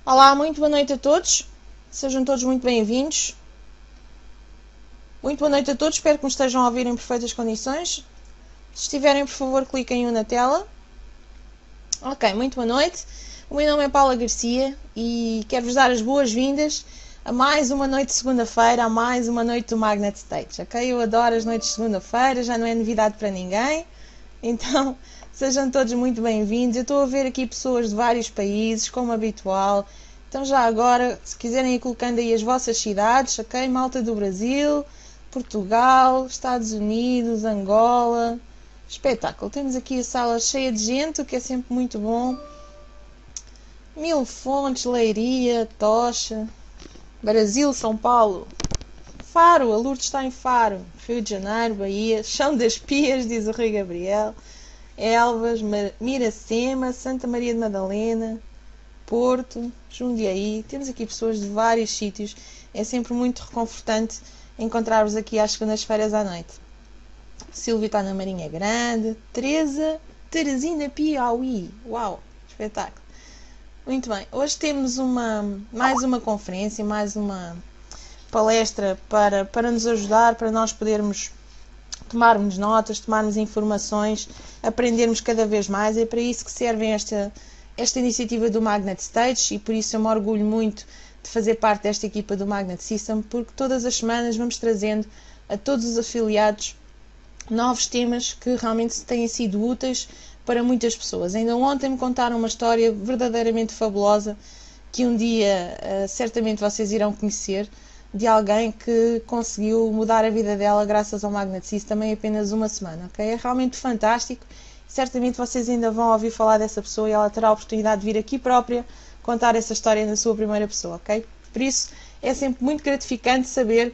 Olá, muito boa noite a todos. Sejam todos muito bem-vindos. Muito boa noite a todos, espero que me estejam a ouvir em perfeitas condições. Se estiverem, por favor, cliquem em um na tela. Ok, muito boa noite. O meu nome é Paula Garcia e quero-vos dar as boas-vindas a mais uma noite de segunda-feira, a mais uma noite do Magnet Stage, ok? Eu adoro as noites de segunda-feira, já não é novidade para ninguém. Então, sejam todos muito bem-vindos. Eu estou a ver aqui pessoas de vários países, como habitual. Então, já agora, se quiserem ir colocando aí as vossas cidades, ok? Malta do Brasil, Portugal, Estados Unidos, Angola. Espetáculo. Temos aqui a sala cheia de gente, o que é sempre muito bom. Mil Fontes, Leiria, Tocha, Brasil, São Paulo. Faro, a Lourdes está em Faro, Rio de Janeiro, Bahia, Chão das Pias, diz o Rui Gabriel, Elvas, Miracema, Santa Maria de Madalena, Porto, Jundiaí. Temos aqui pessoas de vários sítios. É sempre muito reconfortante encontrar-vos aqui às segundas-feiras à noite. Silvia está na Marinha Grande, Teresina, Piauí. Uau, espetáculo. Muito bem, hoje temos mais uma conferência, mais uma palestra para nos ajudar, para nós podermos tomarmos notas, tomarmos informações, aprendermos cada vez mais. É para isso que serve esta iniciativa do Magnet Stage e por isso eu me orgulho muito de fazer parte desta equipa do Magnet System, porque todas as semanas vamos trazendo a todos os afiliados novos temas que realmente têm sido úteis para muitas pessoas. Ainda ontem me contaram uma história verdadeiramente fabulosa que um dia certamente vocês irão conhecer, de alguém que conseguiu mudar a vida dela graças ao Magnet System em apenas uma semana. Okay? É realmente fantástico. Certamente vocês ainda vão ouvir falar dessa pessoa e ela terá a oportunidade de vir aqui própria contar essa história na sua primeira pessoa. Okay? Por isso é sempre muito gratificante saber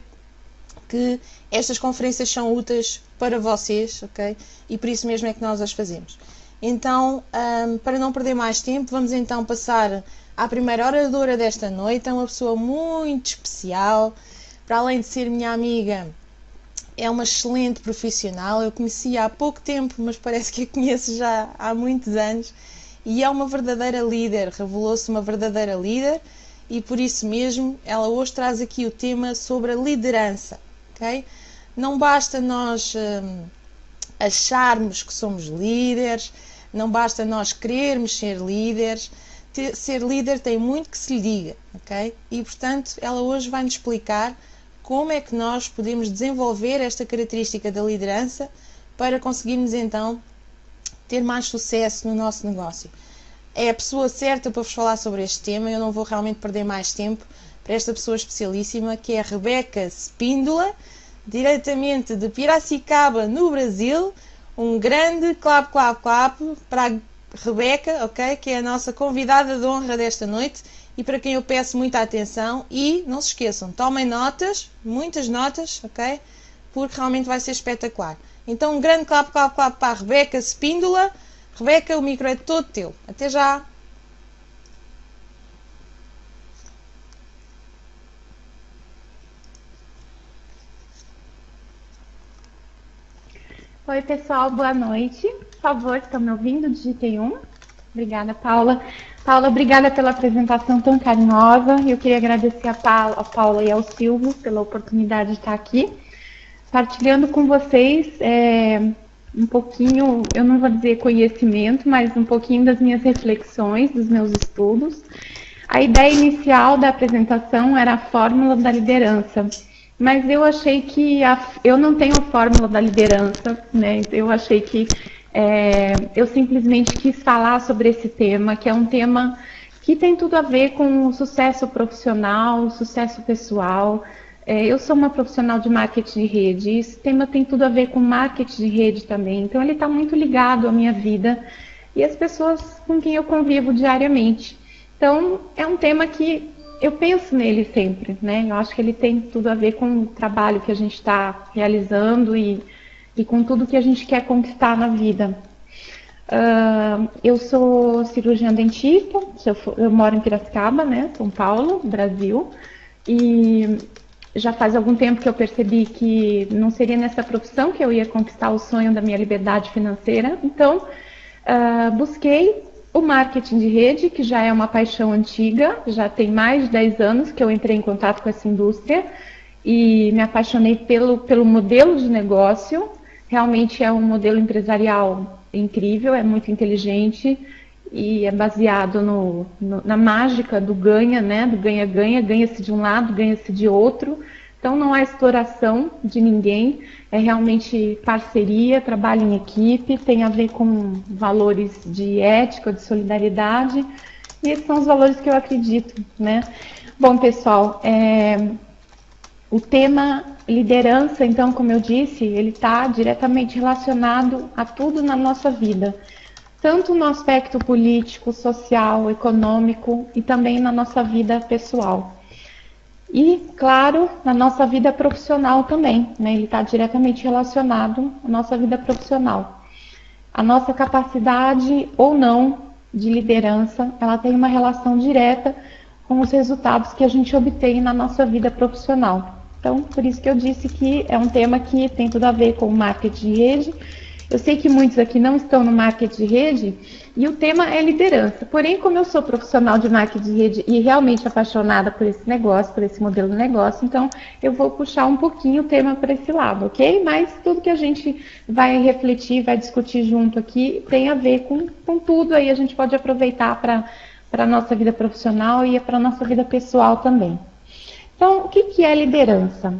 que estas conferências são úteis para vocês, ok? E por isso mesmo é que nós as fazemos. Então, para não perder mais tempo, vamos então passar à primeira oradora desta noite. É uma pessoa muito especial, para além de ser minha amiga, é uma excelente profissional. Eu conheci-a há pouco tempo, mas parece que a conheço já há muitos anos, e é uma verdadeira líder, revelou-se uma verdadeira líder, e por isso mesmo ela hoje traz aqui o tema sobre a liderança. Okay? Não basta nós acharmos que somos líderes, não basta nós querermos ser líderes. Ser líder tem muito que se lhe diga, ok? E portanto ela hoje vai nos explicar como é que nós podemos desenvolver esta característica da liderança para conseguirmos então ter mais sucesso no nosso negócio. É a pessoa certa para vos falar sobre este tema. Eu não vou realmente perder mais tempo para esta pessoa especialíssima, que é a Rebeca Spíndola, diretamente de Piracicaba, no Brasil. Um grande clap, clap, clap para a Rebeca, ok? Que é a nossa convidada de honra desta noite e para quem eu peço muita atenção. E não se esqueçam, tomem notas, muitas notas, ok? Porque realmente vai ser espetacular. Então um grande clap, clap, clap para a Rebeca Spíndola. Rebeca, o micro é todo teu. Até já! Oi, pessoal, boa noite. Por favor, estão me ouvindo? Digitem 1. Obrigada, Paula. Paula, obrigada pela apresentação tão carinhosa. Eu queria agradecer a Paula e ao Silvio pela oportunidade de estar aqui, partilhando com vocês um pouquinho, eu não vou dizer conhecimento, mas um pouquinho das minhas reflexões, dos meus estudos. A ideia inicial da apresentação era a fórmula da liderança. Mas eu achei que eu não tenho a fórmula da liderança, né? Eu achei que eu simplesmente quis falar sobre esse tema, que é um tema que tem tudo a ver com o sucesso profissional, sucesso pessoal. Eu sou uma profissional de marketing de rede, e esse tema tem tudo a ver com marketing de rede também. Então ele está muito ligado à minha vida e às pessoas com quem eu convivo diariamente. Então é um tema que eu penso nele sempre, né? Eu acho que ele tem tudo a ver com o trabalho que a gente está realizando e com tudo que a gente quer conquistar na vida. Eu sou cirurgiã dentista, eu moro em Piracicaba, né? São Paulo, Brasil, e já faz algum tempo que eu percebi que não seria nessa profissão que eu ia conquistar o sonho da minha liberdade financeira. Então, busquei o marketing de rede, que já é uma paixão antiga, já tem mais de 10 anos que eu entrei em contato com essa indústria e me apaixonei pelo modelo de negócio. Realmente é um modelo empresarial incrível, é muito inteligente e é baseado na mágica do ganha, né? Do ganha-ganha, ganha-se de um lado, ganha-se de outro. Então não há exploração de ninguém, é realmente parceria, trabalho em equipe, tem a ver com valores de ética, de solidariedade, e esses são os valores que eu acredito, né? Bom, pessoal, o tema liderança, então, como eu disse, ele está diretamente relacionado a tudo na nossa vida, tanto no aspecto político, social, econômico e também na nossa vida pessoal. E, claro, na nossa vida profissional também, né? Ele está diretamente relacionado à nossa vida profissional. A nossa capacidade ou não de liderança, ela tem uma relação direta com os resultados que a gente obtém na nossa vida profissional. Então, por isso que eu disse que é um tema que tem tudo a ver com o marketing de rede. Eu sei que muitos aqui não estão no marketing de rede e o tema é liderança. Porém, como eu sou profissional de marketing de rede e realmente apaixonada por esse negócio, por esse modelo de negócio, então eu vou puxar um pouquinho o tema para esse lado, ok? Mas tudo que a gente vai refletir, vai discutir junto aqui, tem a ver com tudo, aí a gente pode aproveitar para a nossa vida profissional e para a nossa vida pessoal também. Então, o que é liderança?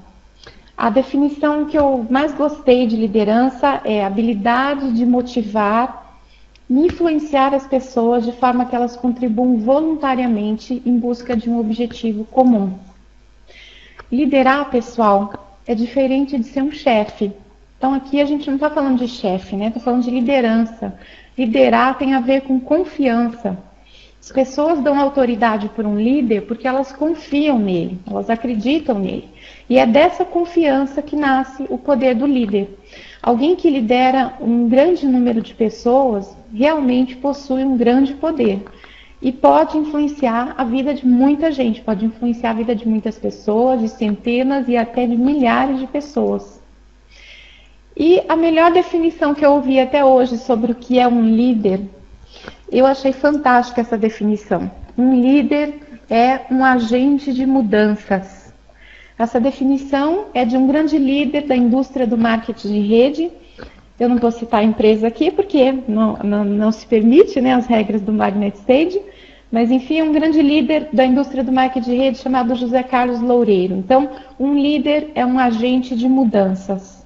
A definição que eu mais gostei de liderança é a habilidade de motivar e influenciar as pessoas de forma que elas contribuam voluntariamente em busca de um objetivo comum. Liderar, pessoal, é diferente de ser um chefe. Então, aqui a gente não está falando de chefe, né? Está falando de liderança. Liderar tem a ver com confiança. As pessoas dão autoridade por um líder porque elas confiam nele, elas acreditam nele. E é dessa confiança que nasce o poder do líder. Alguém que lidera um grande número de pessoas realmente possui um grande poder. E pode influenciar a vida de muita gente, pode influenciar a vida de muitas pessoas, de centenas e até de milhares de pessoas. E a melhor definição que eu ouvi até hoje sobre o que é um líder, eu achei fantástica essa definição. Um líder é um agente de mudanças. Essa definição é de um grande líder da indústria do marketing de rede. Eu não vou citar a empresa aqui porque não se permite, né, as regras do Magnet Stage, mas enfim, é um grande líder da indústria do marketing de rede chamado José Carlos Loureiro. Então, um líder é um agente de mudanças.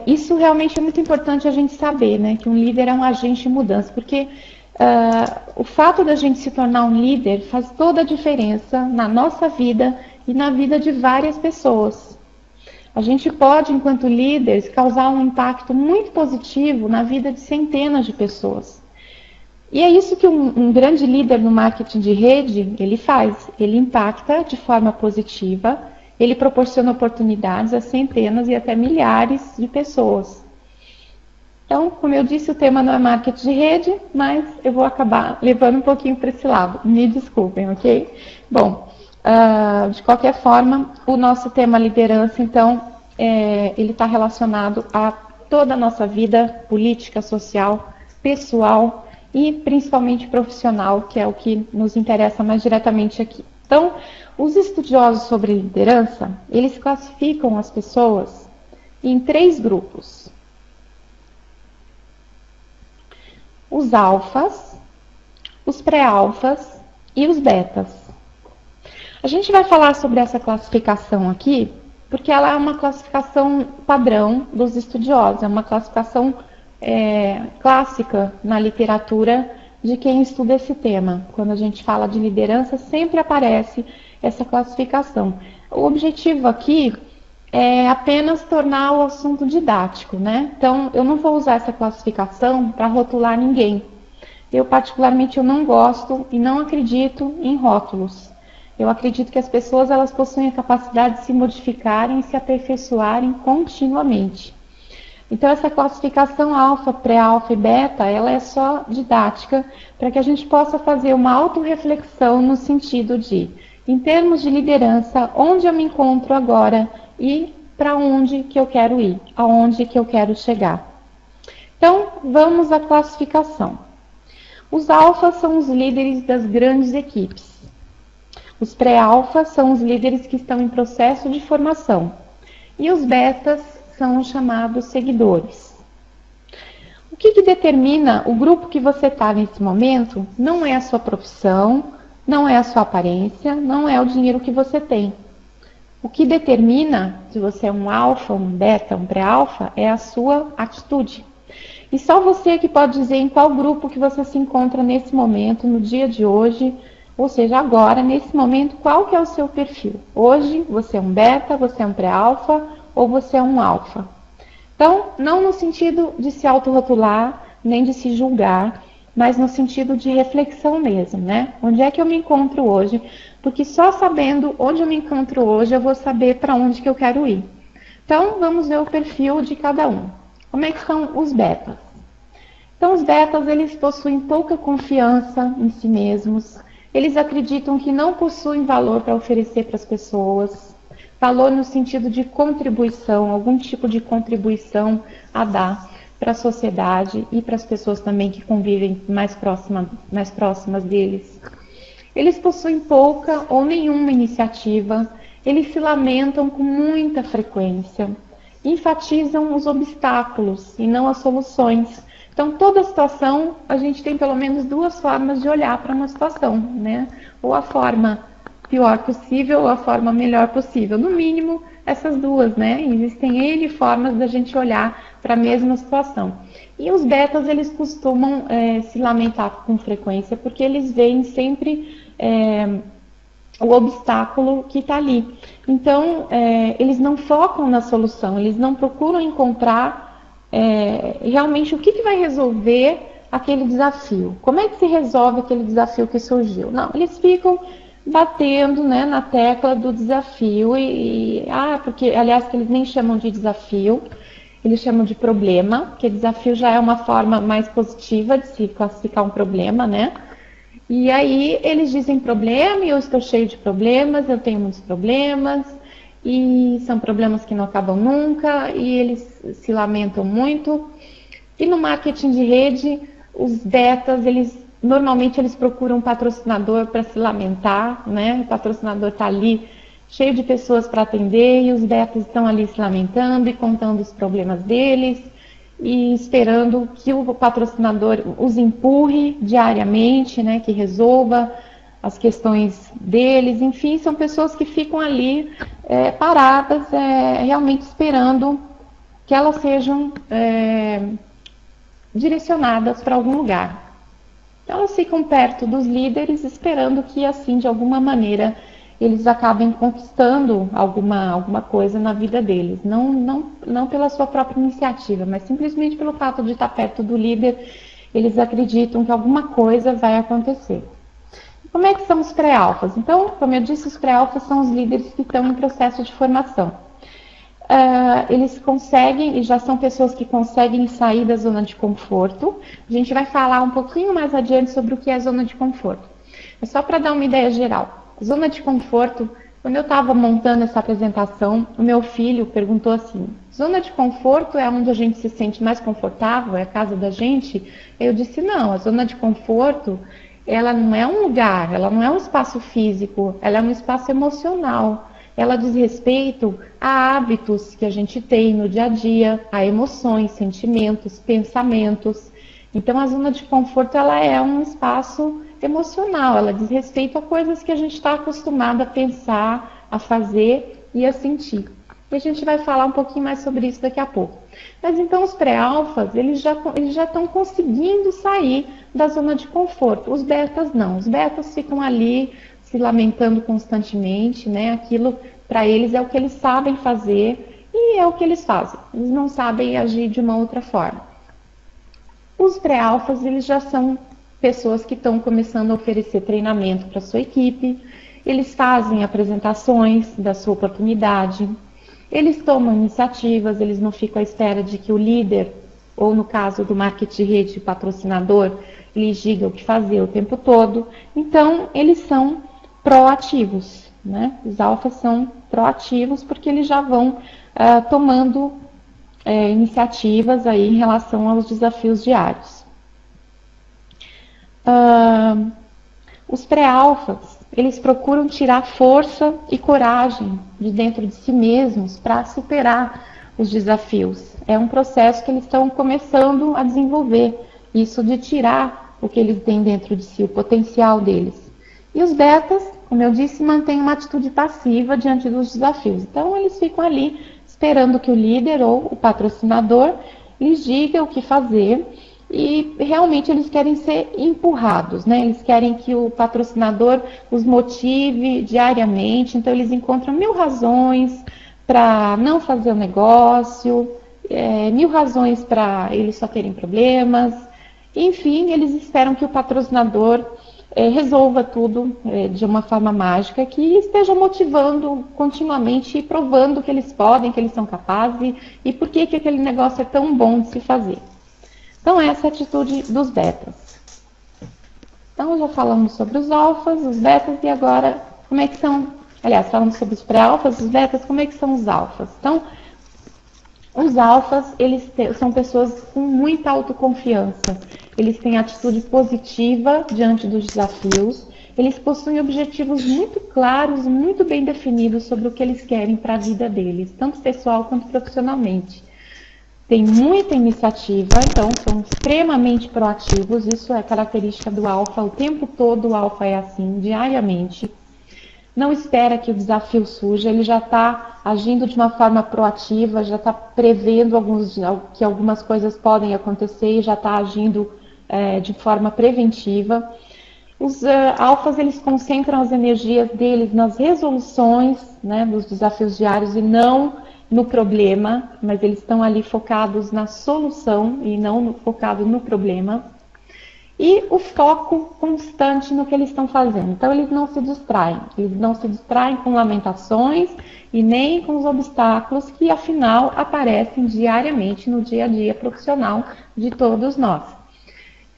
Isso realmente é muito importante a gente saber, né, que um líder é um agente de mudança, porque o fato da gente se tornar um líder faz toda a diferença na nossa vida e na vida de várias pessoas. A gente pode, enquanto líderes, causar um impacto muito positivo na vida de centenas de pessoas. E é isso que um grande líder no marketing de rede, ele faz. Ele impacta de forma positiva, ele proporciona oportunidades a centenas e até milhares de pessoas. Então, como eu disse, o tema não é marketing de rede, mas eu vou acabar levando um pouquinho para esse lado. Me desculpem, ok? Bom, de qualquer forma, o nosso tema liderança, então, ele está relacionado a toda a nossa vida política, social, pessoal e principalmente profissional, que é o que nos interessa mais diretamente aqui. Então, os estudiosos sobre liderança, eles classificam as pessoas em 3 grupos. Os alfas, os pré-alfas e os betas. A gente vai falar sobre essa classificação aqui, porque ela é uma classificação padrão dos estudiosos, é uma classificação clássica na literatura de quem estuda esse tema. Quando a gente fala de liderança, sempre aparece essa classificação. O objetivo aqui é apenas tornar o assunto didático, né? Então, eu não vou usar essa classificação para rotular ninguém. Eu, particularmente, eu não gosto e não acredito em rótulos. Eu acredito que as pessoas elas possuem a capacidade de se modificarem e se aperfeiçoarem continuamente. Então, essa classificação alfa, pré-alfa e beta, ela é só didática para que a gente possa fazer uma autorreflexão no sentido de, em termos de liderança, onde eu me encontro agora e para onde que eu quero ir, aonde que eu quero chegar. Então, vamos à classificação. Os alfas são os líderes das grandes equipes. Os pré-alfas são os líderes que estão em processo de formação. E os betas são os chamados seguidores. O que determina o grupo que você está nesse momento não é a sua profissão, não é a sua aparência, não é o dinheiro que você tem. O que determina se você é um alfa, um beta, um pré-alfa, é a sua atitude. E só você que pode dizer em qual grupo que você se encontra nesse momento, no dia de hoje, ou seja, agora, nesse momento, qual que é o seu perfil. Hoje, você é um beta, você é um pré-alfa ou você é um alfa. Então, não no sentido de se autorrotular, nem de se julgar, mas no sentido de reflexão mesmo, né? Onde é que eu me encontro hoje? Porque só sabendo onde eu me encontro hoje, eu vou saber para onde que eu quero ir. Então, vamos ver o perfil de cada um. Como é que são os betas? Então, os betas, eles possuem pouca confiança em si mesmos. Eles acreditam que não possuem valor para oferecer para as pessoas. Valor no sentido de contribuição, algum tipo de contribuição a dar para a sociedade e para as pessoas também que convivem mais próximas deles. Eles possuem pouca ou nenhuma iniciativa, eles se lamentam com muita frequência, enfatizam os obstáculos e não as soluções. Então, toda situação, a gente tem pelo menos duas formas de olhar para uma situação, né? Ou a forma pior possível ou a forma melhor possível. No mínimo, essas duas, né? Existem N formas da gente olhar para a mesma situação. E os betas, eles costumam se lamentar com frequência, porque eles veem sempre o obstáculo que está ali. Então, eles não focam na solução, eles não procuram encontrar realmente o que vai resolver aquele desafio. Como é que se resolve aquele desafio que surgiu? Não, eles ficam batendo, né, na tecla do desafio porque, aliás, que eles nem chamam de desafio, eles chamam de problema, porque desafio já é uma forma mais positiva de se classificar um problema, né? E aí eles dizem problema, e eu estou cheio de problemas, eu tenho muitos problemas, e são problemas que não acabam nunca, e eles se lamentam muito. E no marketing de rede, os betas, normalmente eles procuram um patrocinador para se lamentar, né? O patrocinador está ali cheio de pessoas para atender, e os betas estão ali se lamentando e contando os problemas deles, e esperando que o patrocinador os empurre diariamente, né, que resolva as questões deles. Enfim, são pessoas que ficam ali paradas, realmente esperando que elas sejam direcionadas para algum lugar. Então, elas ficam perto dos líderes, esperando que, assim, de alguma maneira, eles acabem conquistando alguma coisa na vida deles. Não pela sua própria iniciativa, mas simplesmente pelo fato de estar perto do líder, eles acreditam que alguma coisa vai acontecer. Como é que são os pré-alfas? Então, como eu disse, os pré-alfas são os líderes que estão em processo de formação. Eles conseguem, e já são pessoas que conseguem sair da zona de conforto. A gente vai falar um pouquinho mais adiante sobre o que é zona de conforto. É só para dar uma ideia geral. Zona de conforto, quando eu estava montando essa apresentação, o meu filho perguntou assim: zona de conforto é onde a gente se sente mais confortável, é a casa da gente? Eu disse: não, a zona de conforto, ela não é um lugar, ela não é um espaço físico, ela é um espaço emocional. Ela diz respeito a hábitos que a gente tem no dia a dia, a emoções, sentimentos, pensamentos. Então, a zona de conforto, ela é um espaço emocional, ela diz respeito a coisas que a gente está acostumado a pensar, a fazer e a sentir. E a gente vai falar um pouquinho mais sobre isso daqui a pouco. Mas então os pré-alfas, eles já estão conseguindo sair da zona de conforto. Os betas não, os betas ficam ali se lamentando constantemente, né? Aquilo para eles é o que eles sabem fazer e é o que eles fazem. Eles não sabem agir de uma outra forma. Os pré-alfas, eles já são pessoas que estão começando a oferecer treinamento para a sua equipe, eles fazem apresentações da sua oportunidade, eles tomam iniciativas, eles não ficam à espera de que o líder, ou no caso do marketing rede, o patrocinador, lhes diga o que fazer o tempo todo. Então, eles são proativos, né? Os alfas são proativos porque eles já vão tomando iniciativas aí em relação aos desafios diários. Os pré-alfas, eles procuram tirar força e coragem de dentro de si mesmos para superar os desafios. É um processo que eles estão começando a desenvolver, isso de tirar o que eles têm dentro de si, o potencial deles. E os betas, como eu disse, mantêm uma atitude passiva diante dos desafios. Então, eles ficam ali esperando que o líder ou o patrocinador lhes diga o que fazer. E realmente eles querem ser empurrados, né? Eles querem que o patrocinador os motive diariamente, então eles encontram 1000 razões para não fazer o negócio, 1000 razões para eles só terem problemas. Enfim, eles esperam que o patrocinador resolva tudo de uma forma mágica, que esteja motivando continuamente e provando que eles podem, que eles são capazes e por que aquele negócio é tão bom de se fazer. Então, essa é a atitude dos betas. Então, já falamos sobre os alfas, os betas, e agora, como é que são... Aliás, falamos sobre os pré-alfas, os betas, como é que são os alfas? Então, os alfas, são pessoas com muita autoconfiança. Eles têm atitude positiva diante dos desafios. Eles possuem objetivos muito claros, muito bem definidos sobre o que eles querem para a vida deles, tanto pessoal quanto profissionalmente. Tem muita iniciativa, então são extremamente proativos, isso é característica do alfa, o tempo todo o alfa é assim, diariamente. Não espera que o desafio surja, ele já está agindo de uma forma proativa, já está prevendo que algumas coisas podem acontecer e já está agindo de forma preventiva. Os alfas, eles concentram as energias deles nas resoluções, né, dos desafios diários e não no problema, mas eles estão ali focados na solução e não focados no problema. E o foco constante no que eles estão fazendo. Então, eles não se distraem com lamentações e nem com os obstáculos que, afinal, aparecem diariamente no dia a dia profissional de todos nós.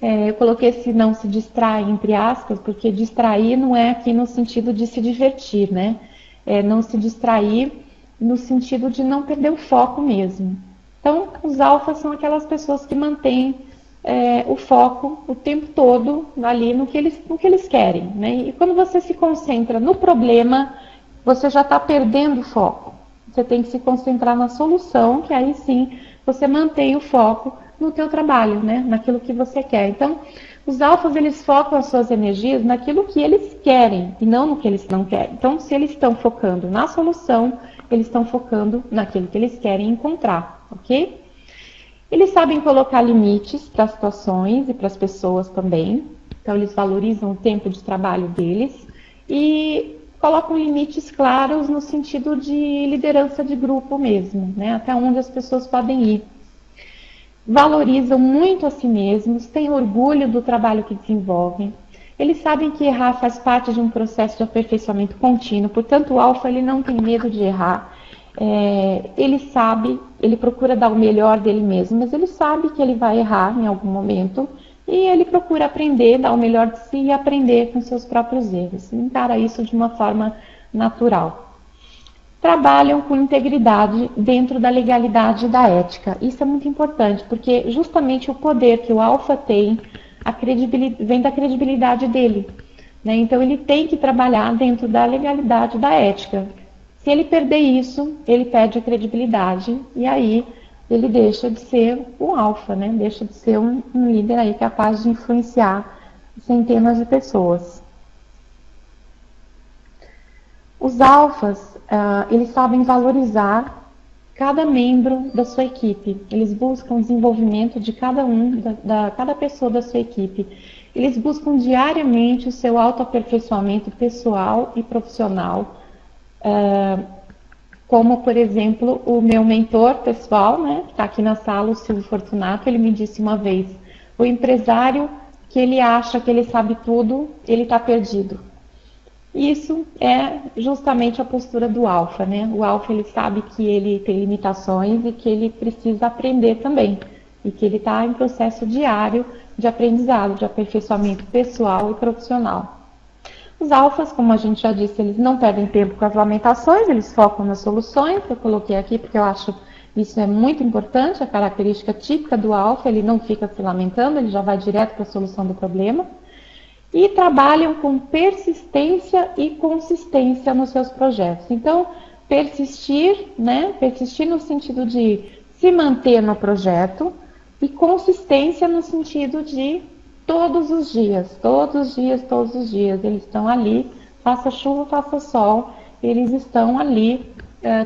Eu coloquei esse não se distrai, entre aspas, porque distrair não é aqui no sentido de se divertir, né? Não se distrair no sentido de não perder o foco mesmo. Então, os alfas são aquelas pessoas que mantêm o foco o tempo todo ali no que eles querem, né? E quando você se concentra no problema, você já está perdendo o foco. Você tem que se concentrar na solução, que aí sim você mantém o foco no teu trabalho, né? Naquilo que você quer. Então, os alfas, eles focam as suas energias naquilo que eles querem e não no que eles não querem. Então, se eles estão focando na solução, eles estão focando naquilo que eles querem encontrar, ok? Eles sabem colocar limites para as situações e para as pessoas também. Então, eles valorizam o tempo de trabalho deles e colocam limites claros no sentido de liderança de grupo mesmo, né? Até onde as pessoas podem ir. Valorizam muito a si mesmos, têm orgulho do trabalho que desenvolvem. Eles sabem que errar faz parte de um processo de aperfeiçoamento contínuo, portanto o alfa ele não tem medo de errar. Ele procura dar o melhor dele mesmo, mas ele sabe que ele vai errar em algum momento e ele procura aprender, dar o melhor de si e aprender com seus próprios erros. Ele encara isso de uma forma natural. Trabalham com integridade dentro da legalidade e da ética. Isso é muito importante, porque justamente o poder que o alfa tem vem da credibilidade dele, né? Então ele tem que trabalhar dentro da legalidade e da ética. Se ele perder isso, ele perde a credibilidade e aí ele deixa de ser um alfa, né? Deixa de ser um líder aí capaz de influenciar centenas de pessoas. Os alfas, eles sabem valorizar cada membro da sua equipe. Eles buscam o desenvolvimento de cada cada pessoa da sua equipe. Eles buscam diariamente o seu autoaperfeiçoamento pessoal e profissional. Como, por exemplo, o meu mentor pessoal, né, que está aqui na sala, o Silvio Fortunato, ele me disse uma vez, o empresário que ele acha que ele sabe tudo, ele está perdido. Isso é justamente a postura do alfa, né? O alfa, ele sabe que ele tem limitações e que ele precisa aprender também. E que ele está em processo diário de aprendizado, de aperfeiçoamento pessoal e profissional. Os alfas, como a gente já disse, eles não perdem tempo com as lamentações, eles focam nas soluções. Eu coloquei aqui porque eu acho isso é muito importante, a característica típica do alfa, ele não fica se lamentando, ele já vai direto para a solução do problema. e trabalham com persistência e consistência nos seus projetos. Então, persistir, né? Persistir no sentido de se manter no projeto e consistência no sentido de todos os dias, todos os dias, todos os dias. Eles estão ali, faça chuva, faça sol, eles estão ali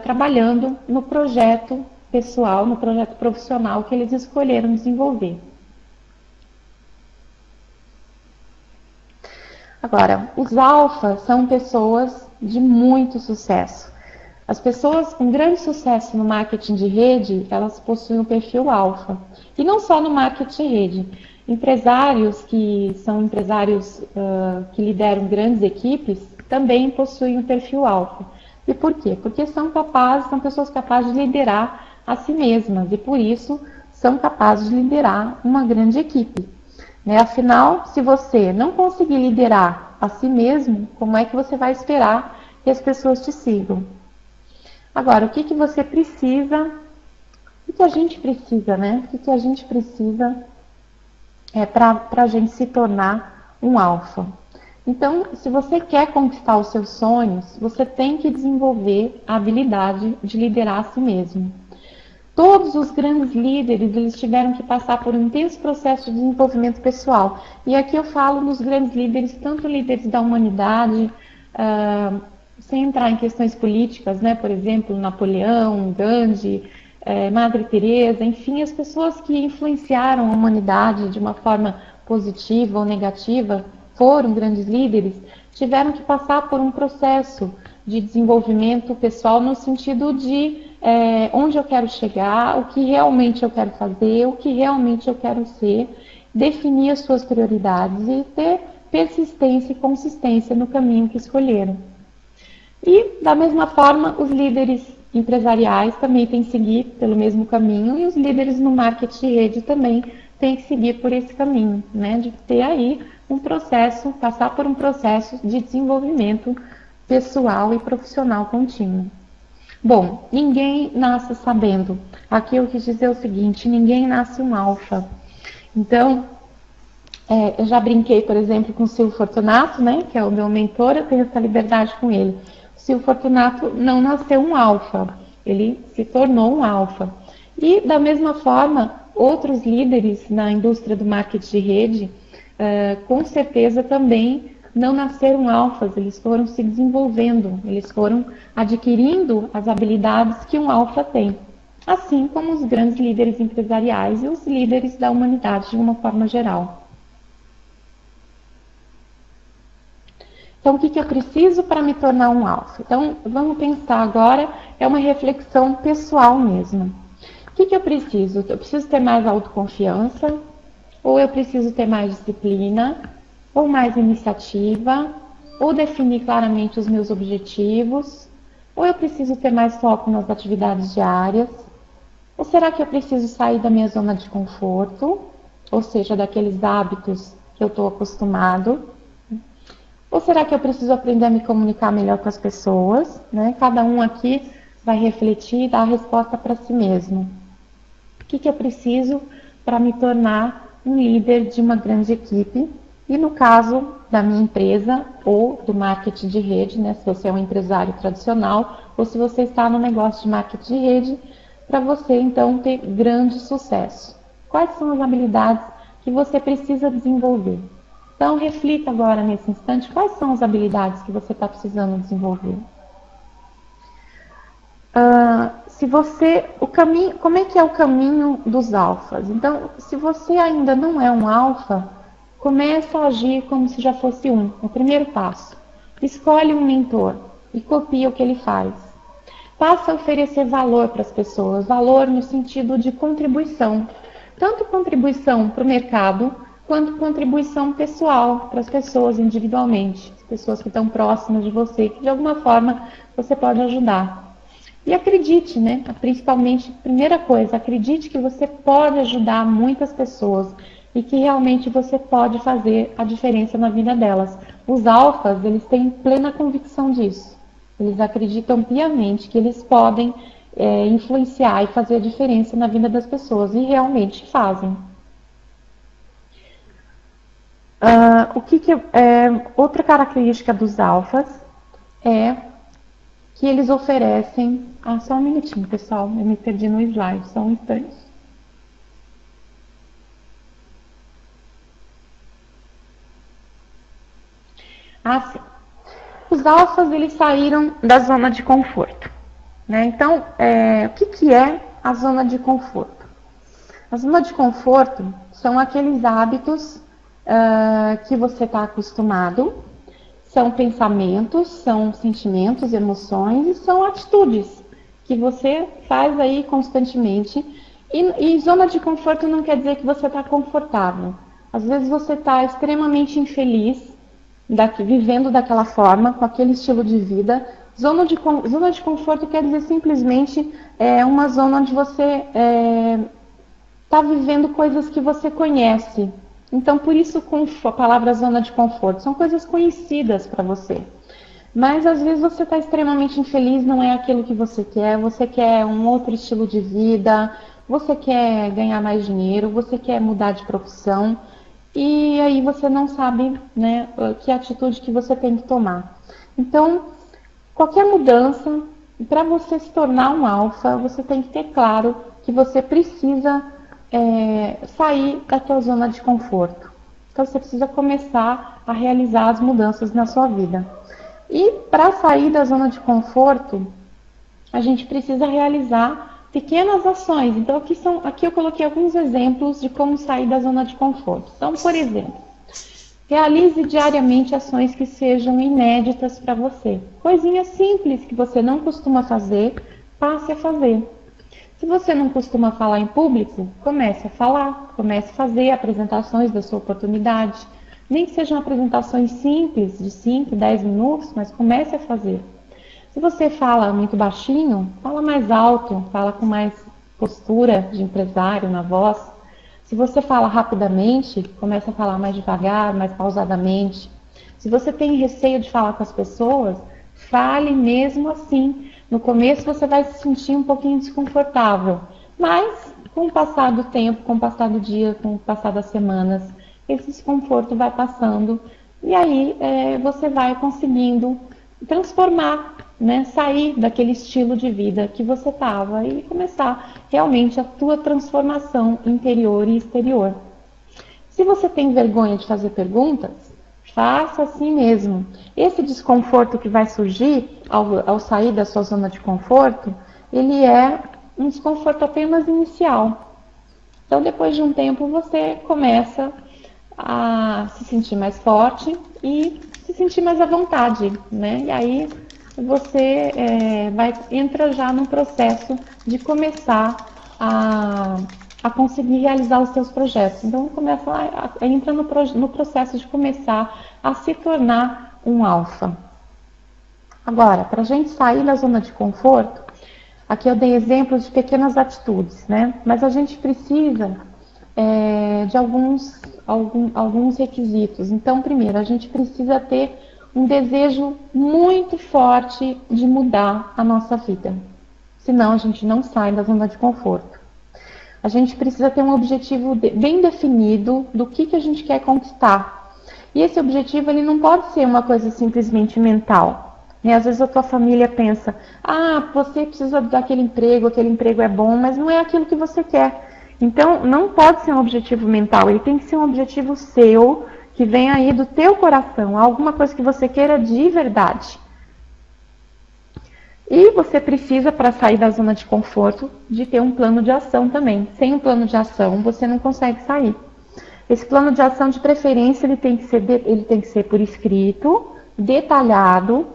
trabalhando no projeto pessoal, no projeto profissional que eles escolheram desenvolver. Agora, os alfas são pessoas de muito sucesso. As pessoas com grande sucesso no marketing de rede, elas possuem o perfil alfa. E não só no marketing de rede. Empresários que são empresários que lideram grandes equipes também possuem o perfil alfa. E por quê? Porque são pessoas capazes de liderar a si mesmas e por isso são capazes de liderar uma grande equipe. Né? Afinal, se você não conseguir liderar a si mesmo, como é que você vai esperar que as pessoas te sigam? Agora, o que você precisa, o que a gente precisa, né? O que a gente precisa para a gente se tornar um alfa? Então, se você quer conquistar os seus sonhos, você tem que desenvolver a habilidade de liderar a si mesmo. Todos os grandes líderes, eles tiveram que passar por um intenso processo de desenvolvimento pessoal. E aqui eu falo dos grandes líderes, tanto líderes da humanidade, sem entrar em questões políticas, né? Por exemplo, Napoleão, Gandhi, Madre Teresa, enfim, as pessoas que influenciaram a humanidade de uma forma positiva ou negativa, foram grandes líderes, tiveram que passar por um processo de desenvolvimento pessoal no sentido de onde eu quero chegar, o que realmente eu quero fazer, o que realmente eu quero ser, definir as suas prioridades e ter persistência e consistência no caminho que escolheram. E, da mesma forma, os líderes empresariais também têm que seguir pelo mesmo caminho e os líderes no marketing de rede também têm que seguir por esse caminho, né? De ter aí um processo, passar por um processo de desenvolvimento pessoal e profissional contínuo. Bom, ninguém nasce sabendo. Aqui eu quis dizer o seguinte, ninguém nasce um alfa. Então, eu já brinquei, por exemplo, com o Silvio Fortunato, né, que é o meu mentor, eu tenho essa liberdade com ele. O Silvio Fortunato não nasceu um alfa, ele se tornou um alfa. E, da mesma forma, outros líderes na indústria do marketing de rede, com certeza também não nasceram alfas, eles foram se desenvolvendo, eles foram adquirindo as habilidades que um alfa tem. Assim como os grandes líderes empresariais e os líderes da humanidade de uma forma geral. Então, o que eu preciso para me tornar um alfa? Então, vamos pensar agora, é uma reflexão pessoal mesmo. O que eu preciso? Eu preciso ter mais autoconfiança, ou eu preciso ter mais disciplina, ou mais iniciativa, ou definir claramente os meus objetivos, ou eu preciso ter mais foco nas atividades diárias, ou será que eu preciso sair da minha zona de conforto, ou seja, daqueles hábitos que eu estou acostumado, ou será que eu preciso aprender a me comunicar melhor com as pessoas, né? Cada um aqui vai refletir e dar a resposta para si mesmo. O que eu preciso para me tornar um líder de uma grande equipe? E no caso da minha empresa ou do marketing de rede, né, se você é um empresário tradicional ou se você está no negócio de marketing de rede, para você então ter grande sucesso. Quais são as habilidades que você precisa desenvolver? Então reflita agora nesse instante quais são as habilidades que você está precisando desenvolver. Como é que é o caminho dos alfas? Então, se você ainda não é um alfa, começa a agir como se já fosse um. O primeiro passo. Escolhe um mentor e copia o que ele faz. Passa a oferecer valor para as pessoas. Valor no sentido de contribuição. Tanto contribuição para o mercado, quanto contribuição pessoal para as pessoas individualmente. As pessoas que estão próximas de você, que de alguma forma você pode ajudar. E acredite, né? Principalmente, primeira coisa, acredite que você pode ajudar muitas pessoas e que realmente você pode fazer a diferença na vida delas. Os alfas, eles têm plena convicção disso. Eles acreditam piamente que eles podem influenciar e fazer a diferença na vida das pessoas e realmente fazem. Outra característica dos alfas é que eles oferecem... só um minutinho, pessoal, eu me perdi no slide, só um instante. Sim. Os alfas, eles saíram da zona de conforto, né? Então, o que é a zona de conforto? A zona de conforto são aqueles hábitos que você está acostumado, são pensamentos, são sentimentos, emoções e são atitudes que você faz aí constantemente. E zona de conforto não quer dizer que você está confortável. Às vezes você está extremamente infeliz, vivendo daquela forma, com aquele estilo de vida. Zona de conforto quer dizer simplesmente uma zona onde você está vivendo coisas que você conhece. Então, por isso a palavra zona de conforto, são coisas conhecidas para você. Mas às vezes você está extremamente infeliz, não é aquilo que você quer um outro estilo de vida, você quer ganhar mais dinheiro, você quer mudar de profissão, e aí você não sabe, né, que atitude que você tem que tomar. Então, qualquer mudança, para você se tornar um alfa, você tem que ter claro que você precisa sair da sua zona de conforto. Então você precisa começar a realizar as mudanças na sua vida. E para sair da zona de conforto, a gente precisa realizar pequenas ações. Então aqui eu coloquei alguns exemplos de como sair da zona de conforto. Então, por exemplo, realize diariamente ações que sejam inéditas para você. Coisinhas simples que você não costuma fazer, passe a fazer. Se você não costuma falar em público, comece a falar, comece a fazer apresentações da sua oportunidade. Nem que sejam apresentações simples, de 5, 10 minutos, mas comece a fazer. Se você fala muito baixinho, fala mais alto, fala com mais postura de empresário na voz. Se você fala rapidamente, comece a falar mais devagar, mais pausadamente. Se você tem receio de falar com as pessoas, fale mesmo assim. No começo você vai se sentir um pouquinho desconfortável, mas com o passar do tempo, com o passar do dia, com o passar das semanas, esse desconforto vai passando e aí você vai conseguindo transformar, né, sair daquele estilo de vida que você estava e começar realmente a tua transformação interior e exterior. Se você tem vergonha de fazer perguntas, faça assim mesmo. Esse desconforto que vai surgir ao sair da sua zona de conforto, ele é um desconforto apenas inicial. Então, depois de um tempo, você começa a se sentir mais forte e se sentir mais à vontade, né? E aí você entra já no processo de começar a conseguir realizar os seus projetos. Então, entra no processo de começar a se tornar um alfa. Agora, para a gente sair da zona de conforto, aqui eu dei exemplos de pequenas atitudes, né? Mas a gente precisa de alguns requisitos. Então, primeiro, a gente precisa ter um desejo muito forte de mudar a nossa vida. Senão, a gente não sai da zona de conforto. A gente precisa ter um objetivo bem definido do que a gente quer conquistar. E esse objetivo ele não pode ser uma coisa simplesmente mental. Né? Às vezes a tua família pensa, você precisa daquele emprego é bom, mas não é aquilo que você quer. Então, não pode ser um objetivo mental, ele tem que ser um objetivo seu, que vem aí do teu coração, alguma coisa que você queira de verdade. E você precisa, para sair da zona de conforto, de ter um plano de ação também. Sem um plano de ação, você não consegue sair. Esse plano de ação, de preferência, ele tem que ser por escrito, detalhado,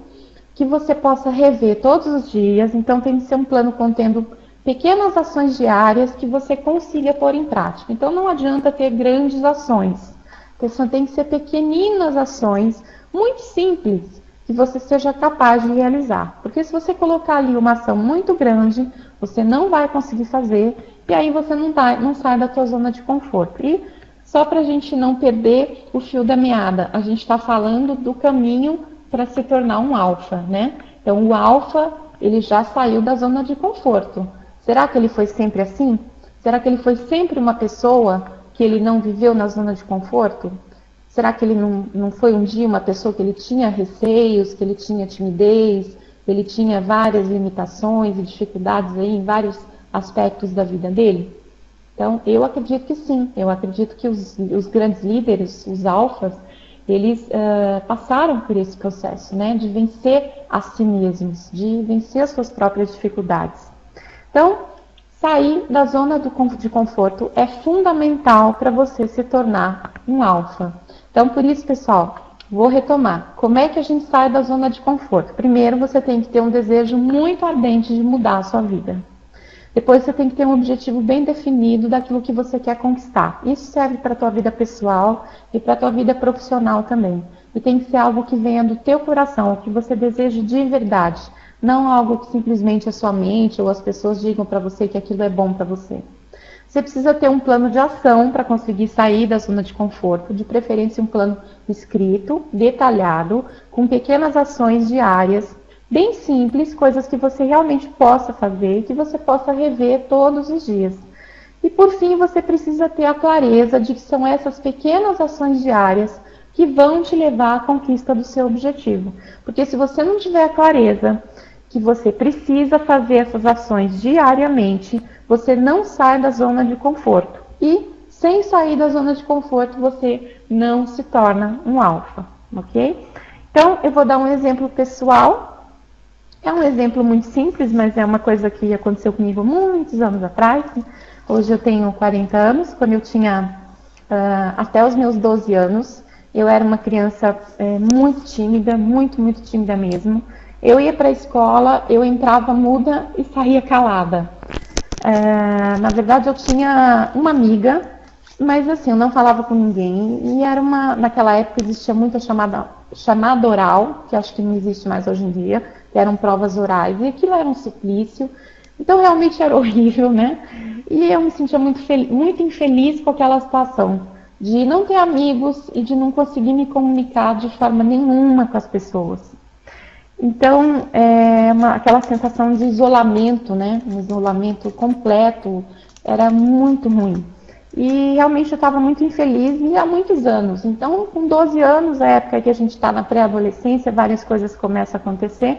que você possa rever todos os dias. Então, tem que ser um plano contendo pequenas ações diárias que você consiga pôr em prática. Então, não adianta ter grandes ações. Então, tem que ser pequeninas ações, muito simples, que você seja capaz de realizar. Porque se você colocar ali uma ação muito grande, você não vai conseguir fazer, e aí você não sai da sua zona de conforto. E só para a gente não perder o fio da meada, a gente está falando do caminho para se tornar um alfa, né? Então, o alfa, ele já saiu da zona de conforto. Será que ele foi sempre assim? Será que ele foi sempre uma pessoa que ele não viveu na zona de conforto? Será que ele não foi um dia uma pessoa que ele tinha receios, que ele tinha timidez, ele tinha várias limitações e dificuldades aí em vários aspectos da vida dele? Então, eu acredito que sim. Eu acredito que os grandes líderes, os alfas, eles passaram por esse processo, né, de vencer a si mesmos, de vencer as suas próprias dificuldades. Então, sair da zona de conforto é fundamental para você se tornar um alfa. Então, por isso, pessoal, vou retomar. Como é que a gente sai da zona de conforto? Primeiro, você tem que ter um desejo muito ardente de mudar a sua vida. Depois você tem que ter um objetivo bem definido daquilo que você quer conquistar. Isso serve para a tua vida pessoal e para a tua vida profissional também. E tem que ser algo que venha do teu coração, o que você deseja de verdade. Não algo que simplesmente a sua mente ou as pessoas digam para você que aquilo é bom para você. Você precisa ter um plano de ação para conseguir sair da zona de conforto, de preferência um plano escrito, detalhado, com pequenas ações diárias, bem simples, coisas que você realmente possa fazer e que você possa rever todos os dias. E por fim, você precisa ter a clareza de que são essas pequenas ações diárias que vão te levar à conquista do seu objetivo. Porque se você não tiver a clareza que você precisa fazer essas ações diariamente, você não sai da zona de conforto. E sem sair da zona de conforto, você não se torna um alfa, ok? Então, eu vou dar um exemplo pessoal. É um exemplo muito simples, mas é uma coisa que aconteceu comigo muitos anos atrás. Hoje eu tenho 40 anos. Quando eu tinha até os meus 12 anos, eu era uma criança muito tímida, muito tímida mesmo. Eu ia para a escola, eu entrava muda e saía calada. Na verdade, eu tinha uma amiga, mas assim, eu não falava com ninguém. E era naquela época existia muito a chamada oral, que acho que não existe mais hoje em dia, que eram provas orais, e aquilo era um suplício. Então, realmente era horrível, né? E eu me sentia muito infeliz com aquela situação, de não ter amigos e de não conseguir me comunicar de forma nenhuma com as pessoas. Então, aquela sensação de isolamento, né? Um isolamento completo, era muito ruim. E realmente eu estava muito infeliz e há muitos anos. Então, com 12 anos, a época que a gente está na pré-adolescência, várias coisas começam a acontecer.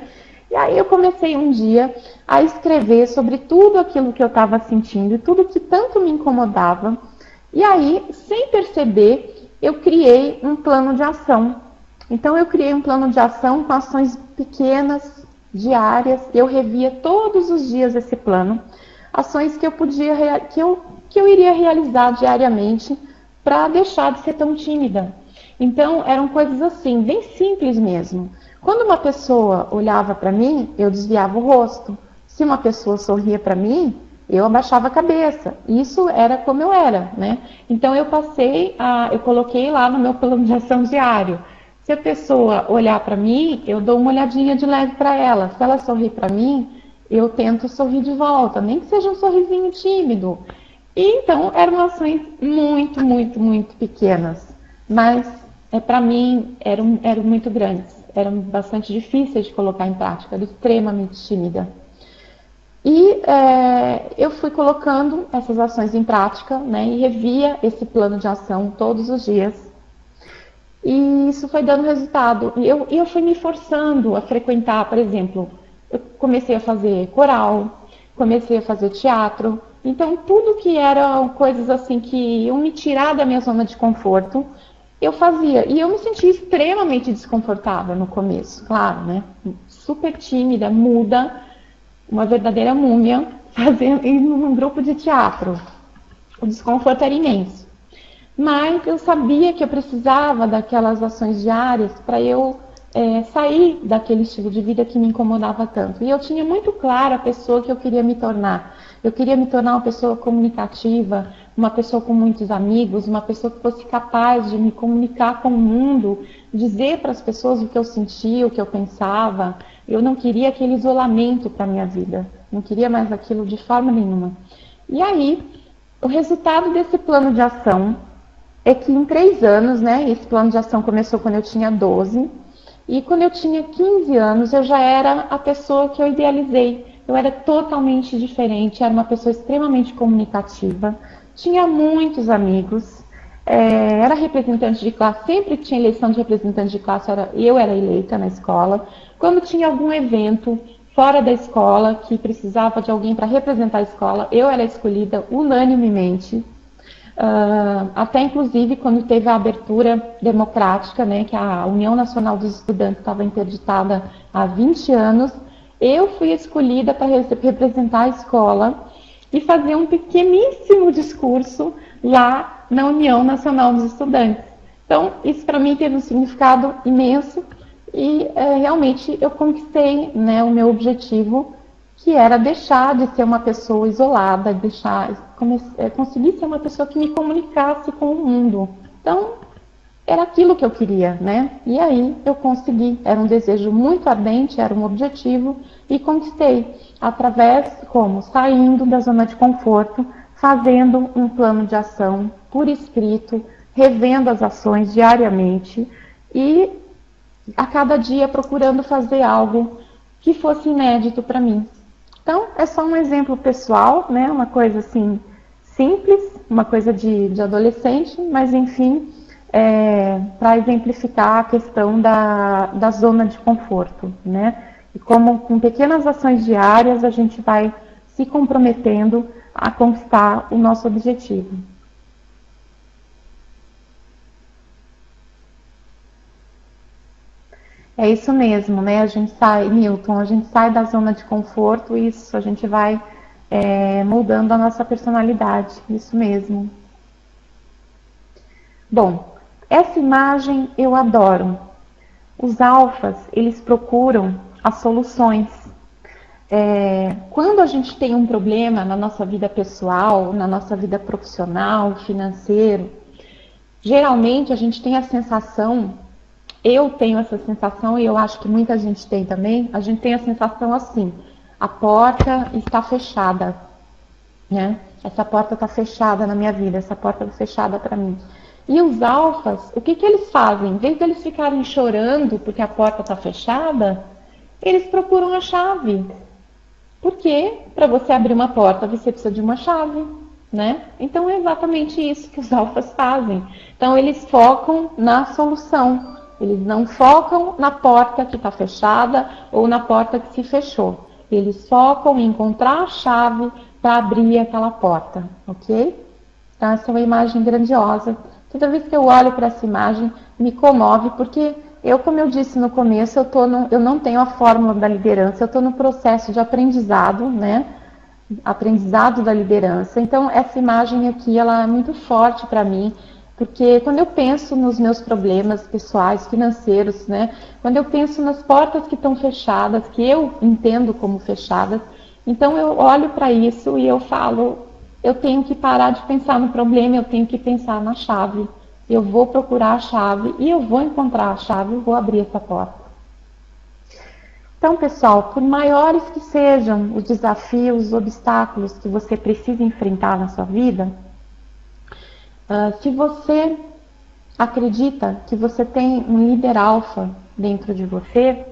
E aí eu comecei um dia a escrever sobre tudo aquilo que eu estava sentindo, tudo que tanto me incomodava. E aí, sem perceber, eu criei um plano de ação. Então, eu criei um plano de ação com ações pequenas, diárias. Eu revia todos os dias esse plano. Ações que eu iria realizar diariamente para deixar de ser tão tímida. Então, eram coisas assim, bem simples mesmo. Quando uma pessoa olhava para mim, eu desviava o rosto. Se uma pessoa sorria para mim, eu abaixava a cabeça. Isso era como eu era, né? Então, eu coloquei lá no meu plano de ação diário. Se a pessoa olhar para mim, eu dou uma olhadinha de leve para ela. Se ela sorrir para mim, eu tento sorrir de volta, nem que seja um sorrisinho tímido. E então eram ações muito pequenas, mas para mim eram muito grandes, eram bastante difíceis de colocar em prática, era extremamente tímida. E eu fui colocando essas ações em prática, né, e revia esse plano de ação todos os dias. E isso foi dando resultado. E eu fui me forçando a frequentar, por exemplo, eu comecei a fazer coral, comecei a fazer teatro. Então, tudo que eram coisas assim que iam me tirar da minha zona de conforto, eu fazia. E eu me sentia extremamente desconfortável no começo, claro, né? Super tímida, muda, uma verdadeira múmia, indo num grupo de teatro. O desconforto era imenso. Mas eu sabia que eu precisava daquelas ações diárias para eu sair daquele estilo de vida que me incomodava tanto. E eu tinha muito claro a pessoa que eu queria me tornar. Eu queria me tornar uma pessoa comunicativa, uma pessoa com muitos amigos, uma pessoa que fosse capaz de me comunicar com o mundo, dizer para as pessoas o que eu sentia, o que eu pensava. Eu não queria aquele isolamento para a minha vida. Não queria mais aquilo de forma nenhuma. E aí, o resultado desse plano de ação é que em 3 anos, né, esse plano de ação começou quando eu tinha 12, e quando eu tinha 15 anos, eu já era a pessoa que eu idealizei. Eu era totalmente diferente, era uma pessoa extremamente comunicativa, tinha muitos amigos, era representante de classe, sempre que tinha eleição de representante de classe, eu era eleita na escola. Quando tinha algum evento fora da escola que precisava de alguém para representar a escola, eu era escolhida unanimemente. Até inclusive quando teve a abertura democrática, né, que a União Nacional dos Estudantes estava interditada há 20 anos, eu fui escolhida para representar a escola e fazer um pequeníssimo discurso lá na União Nacional dos Estudantes. Então, isso para mim teve um significado imenso e realmente eu conquistei, né, o meu objetivo, que era deixar de ser uma pessoa isolada, conseguir ser uma pessoa que me comunicasse com o mundo. Então, era aquilo que eu queria, né? E aí eu consegui. Era um desejo muito ardente, era um objetivo e conquistei. Através, como? Saindo da zona de conforto, fazendo um plano de ação por escrito, revendo as ações diariamente e a cada dia procurando fazer algo que fosse inédito para mim. Então, é só um exemplo pessoal, né? Uma coisa assim simples, uma coisa de adolescente, mas enfim, para exemplificar a questão da zona de conforto, né? E como com pequenas ações diárias a gente vai se comprometendo a conquistar o nosso objetivo. É isso mesmo, né? A gente sai, Newton, a gente sai da zona de conforto, isso, a gente vai moldando a nossa personalidade, isso mesmo. Bom, essa imagem eu adoro. Os alfas, eles procuram as soluções. Quando a gente tem um problema na nossa vida pessoal, na nossa vida profissional, financeiro, geralmente a gente tem a sensação, eu tenho essa sensação e eu acho que muita gente tem também, a gente tem a sensação assim, a porta está fechada, né? Essa porta está fechada na minha vida, essa porta está fechada para mim. E os alfas, o que eles fazem? Em vez de eles ficarem chorando porque a porta está fechada, eles procuram a chave. Porque para você abrir uma porta, você precisa de uma chave, né? Então é exatamente isso que os alfas fazem. Então eles focam na solução. Eles não focam na porta que está fechada ou na porta que se fechou. Eles focam em encontrar a chave para abrir aquela porta, ok? Então essa é uma imagem grandiosa. Toda vez que eu olho para essa imagem, me comove, porque como eu disse no começo, eu não tenho a fórmula da liderança, eu estou no processo de aprendizado, né? Aprendizado da liderança. Então, essa imagem aqui, ela é muito forte para mim, porque quando eu penso nos meus problemas pessoais, financeiros, né? Quando eu penso nas portas que estão fechadas, que eu entendo como fechadas, então eu olho para isso e eu falo, eu tenho que parar de pensar no problema, eu tenho que pensar na chave. Eu vou procurar a chave e eu vou encontrar a chave e vou abrir essa porta. Então, pessoal, por maiores que sejam os desafios, os obstáculos que você precisa enfrentar na sua vida, se você acredita que você tem um líder alfa dentro de você,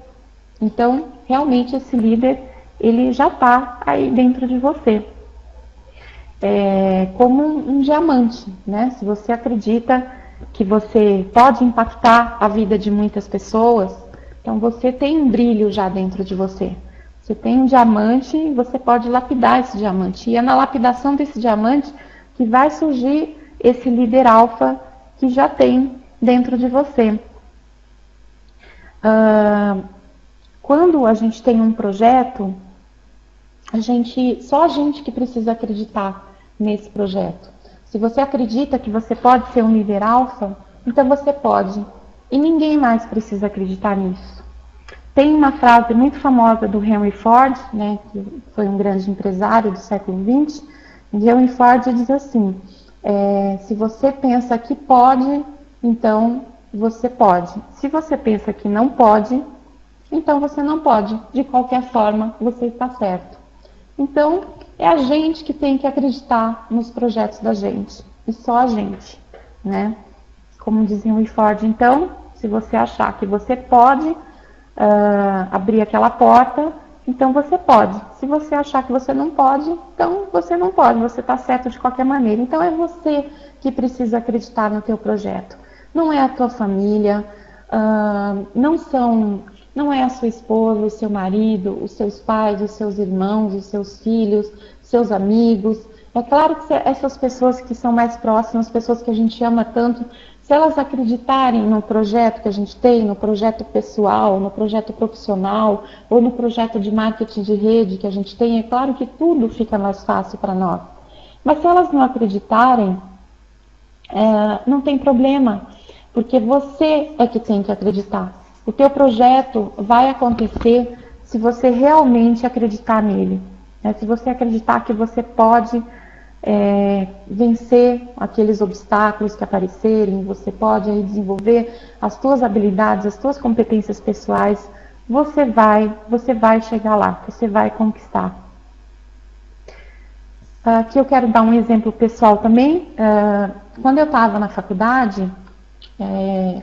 então, realmente, esse líder, ele já está aí dentro de você. Como um diamante, né? Se você acredita que você pode impactar a vida de muitas pessoas, então você tem um brilho já dentro de você. Você tem um diamante e você pode lapidar esse diamante. E é na lapidação desse diamante que vai surgir esse líder alfa que já tem dentro de você. Quando a gente tem um projeto, só a gente que precisa acreditar nesse projeto. Se você acredita que você pode ser um líder alfa, então você pode. E ninguém mais precisa acreditar nisso. Tem uma frase muito famosa do Henry Ford, né, que foi um grande empresário do século XX, e Henry Ford diz assim, se você pensa que pode, então você pode. Se você pensa que não pode, então você não pode. De qualquer forma, você está certo. Então, é a gente que tem que acreditar nos projetos da gente. E só a gente, né? Como dizia o Ford, então, se você achar que você pode abrir aquela porta, então você pode. Se você achar que você não pode, então você não pode, você está certo de qualquer maneira. Então é você que precisa acreditar no teu projeto. Não é a tua família, não é a sua esposa, o seu marido, os seus pais, os seus irmãos, os seus filhos, seus amigos. É claro que essas pessoas que são mais próximas, pessoas que a gente ama tanto, se elas acreditarem no projeto que a gente tem, no projeto pessoal, no projeto profissional, ou no projeto de marketing de rede que a gente tem, é claro que tudo fica mais fácil para nós. Mas se elas não acreditarem, não tem problema, porque você é que tem que acreditar. O teu projeto vai acontecer se você realmente acreditar nele. Né? Se você acreditar que você pode vencer aqueles obstáculos que aparecerem, você pode aí desenvolver as tuas habilidades, as tuas competências pessoais, você vai chegar lá, você vai conquistar. Aqui eu quero dar um exemplo pessoal também. Quando eu estava na faculdade,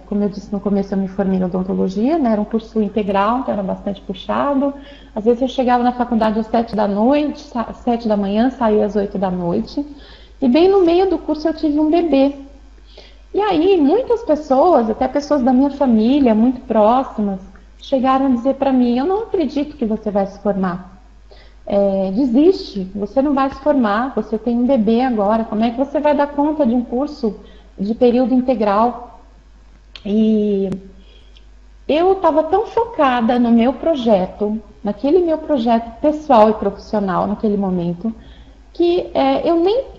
como eu disse no começo, eu me formei em odontologia, né? Era um curso integral, então era bastante puxado. Às vezes eu chegava na faculdade às 7 da noite, 7 da manhã, saía às 8 da noite. E bem no meio do curso eu tive um bebê. E aí muitas pessoas, até pessoas da minha família, muito próximas, chegaram a dizer para mim: eu não acredito que você vai se formar. Desiste, você não vai se formar, você tem um bebê agora, como é que você vai dar conta de um curso de período integral? E eu estava tão focada no meu projeto, naquele meu projeto pessoal e profissional naquele momento, que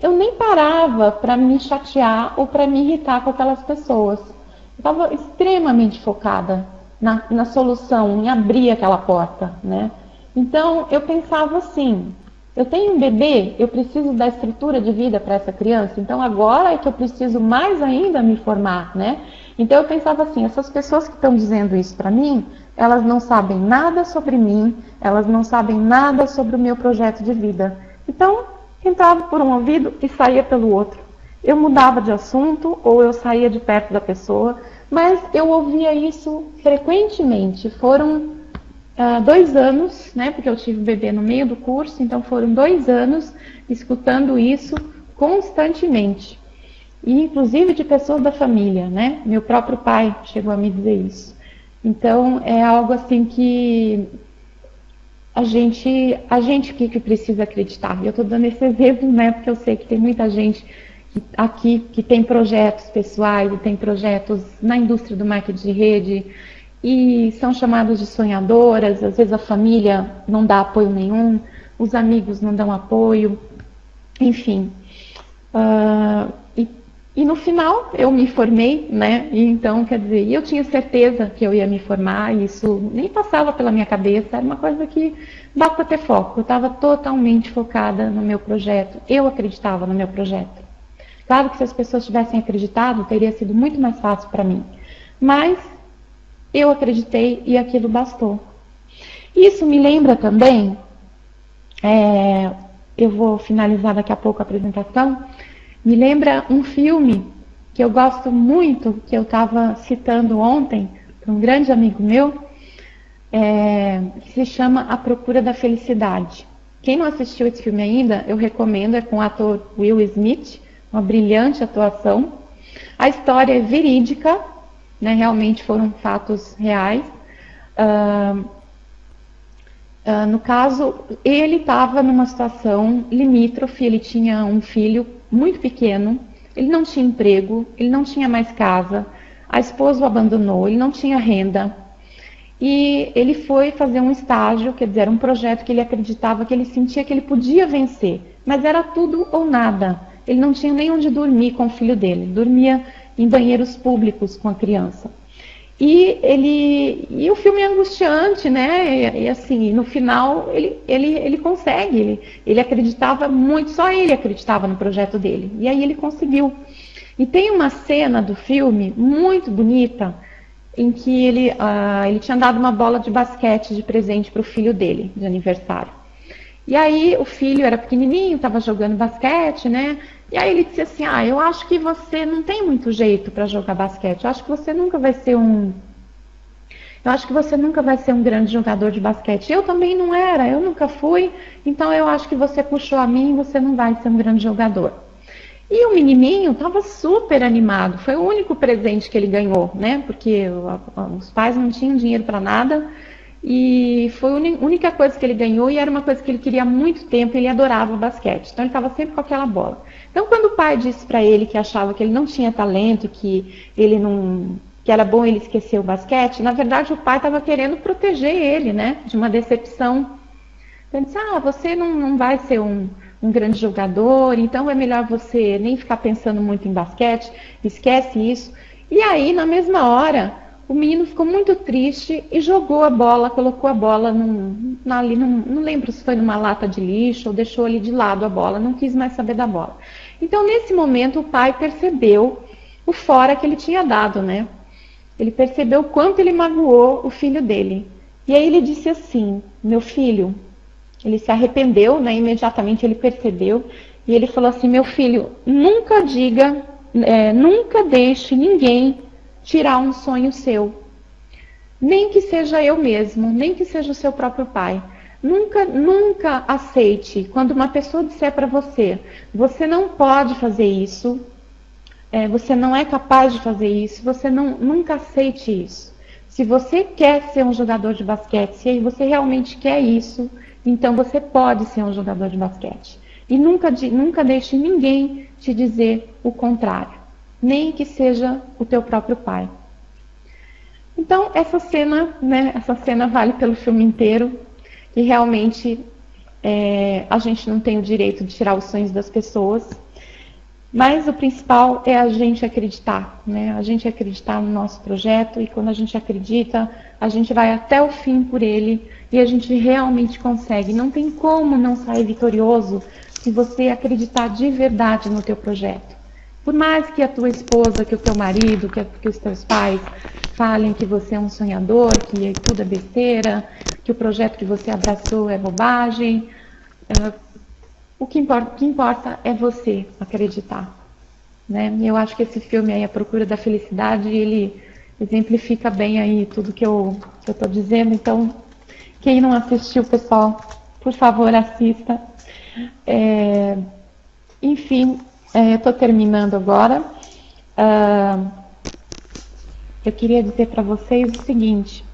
eu nem parava para me chatear ou para me irritar com aquelas pessoas. Eu estava extremamente focada na solução, em abrir aquela porta, né? Então eu pensava assim: eu tenho um bebê, eu preciso dar estrutura de vida para essa criança, então agora é que eu preciso mais ainda me formar, né? Então eu pensava assim: essas pessoas que estão dizendo isso para mim, elas não sabem nada sobre mim, elas não sabem nada sobre o meu projeto de vida. Então entrava por um ouvido e saía pelo outro. Eu mudava de assunto ou eu saía de perto da pessoa, mas eu ouvia isso frequentemente. Foram 2 anos, né, porque eu tive bebê no meio do curso, então foram 2 anos escutando isso constantemente. E inclusive de pessoas da família, né? Meu próprio pai chegou a me dizer isso. Então é algo assim que a gente que precisa acreditar. E eu estou dando esse exemplo, né, porque eu sei que tem muita gente aqui que tem projetos pessoais e tem projetos na indústria do marketing de rede e são chamadas de sonhadoras. Às vezes a família não dá apoio nenhum, os amigos não dão apoio, enfim. E no final eu me formei, né? E então, quer dizer, eu tinha certeza que eu ia me formar, e isso nem passava pela minha cabeça, era uma coisa que basta ter foco. Eu estava totalmente focada no meu projeto, eu acreditava no meu projeto. Claro que se as pessoas tivessem acreditado, teria sido muito mais fácil para mim. Mas eu acreditei e aquilo bastou. Isso me lembra também, eu vou finalizar daqui a pouco a apresentação, me lembra um filme que eu gosto muito, que eu estava citando ontem para um grande amigo meu, que se chama A Procura da Felicidade. Quem não assistiu esse filme ainda, eu recomendo, é com o ator Will Smith, uma brilhante atuação. A história é verídica, né, realmente foram fatos reais. No caso, ele estava numa situação limítrofe, ele tinha um filho muito pequeno, ele não tinha emprego, ele não tinha mais casa, a esposa o abandonou, ele não tinha renda. E ele foi fazer um estágio, quer dizer, um projeto que ele acreditava, que ele sentia que ele podia vencer, mas era tudo ou nada. Ele não tinha nem onde dormir com o filho dele, dormia em banheiros públicos com a criança. E o filme é angustiante, né? E assim, no final ele consegue, ele acreditava muito, só ele acreditava no projeto dele. E aí ele conseguiu. E tem uma cena do filme muito bonita em que ele tinha dado uma bola de basquete de presente para o filho dele, de aniversário. E aí o filho era pequenininho, estava jogando basquete, né? E aí ele disse assim: eu acho que você não tem muito jeito para jogar basquete, eu acho que você nunca vai ser um Eu acho que você nunca vai ser um grande jogador de basquete. Eu também não era, eu nunca fui, então eu acho que você puxou a mim e você não vai ser um grande jogador. E o menininho estava super animado, foi o único presente que ele ganhou, né? Porque os pais não tinham dinheiro para nada e foi a única coisa que ele ganhou e era uma coisa que ele queria há muito tempo, ele adorava basquete, então ele estava sempre com aquela bola. Então quando o pai disse para ele que achava que ele não tinha talento, que era bom ele esquecer o basquete, na verdade o pai estava querendo proteger ele, né? De uma decepção. Então ele disse, você não vai ser um grande jogador, então é melhor você nem ficar pensando muito em basquete, esquece isso. E aí, na mesma hora, o menino ficou muito triste e jogou a bola, colocou a bola não lembro se foi numa lata de lixo ou deixou ali de lado a bola, não quis mais saber da bola. Então, nesse momento, o pai percebeu o fora que ele tinha dado, né? Ele percebeu o quanto ele magoou o filho dele. E aí ele disse assim, meu filho, ele se arrependeu, né? Imediatamente ele percebeu e ele falou assim, meu filho, nunca nunca deixe ninguém tirar um sonho seu, nem que seja eu mesmo, nem que seja o seu próprio pai. Nunca aceite quando uma pessoa disser para você, você não pode fazer isso, você não é capaz de fazer isso, nunca aceite isso. Se você quer ser um jogador de basquete, se você realmente quer isso, então você pode ser um jogador de basquete. E nunca deixe ninguém te dizer o contrário, nem que seja o teu próprio pai. Então essa cena vale pelo filme inteiro, e realmente a gente não tem o direito de tirar os sonhos das pessoas, mas o principal é a gente acreditar, né? A gente acreditar no nosso projeto, e quando a gente acredita, a gente vai até o fim por ele e a gente realmente consegue. Não tem como não sair vitorioso se você acreditar de verdade no teu projeto. Por mais que a tua esposa, que o teu marido, que os teus pais falem que você é um sonhador, que tudo é besteira, que o projeto que você abraçou é bobagem, o que importa é você acreditar, né? Eu acho que esse filme aí, A Procura da Felicidade, ele exemplifica bem aí tudo que eu estou dizendo. Então, quem não assistiu, pessoal, por favor, assista. Enfim, eu estou terminando agora. Eu queria dizer para vocês o seguinte.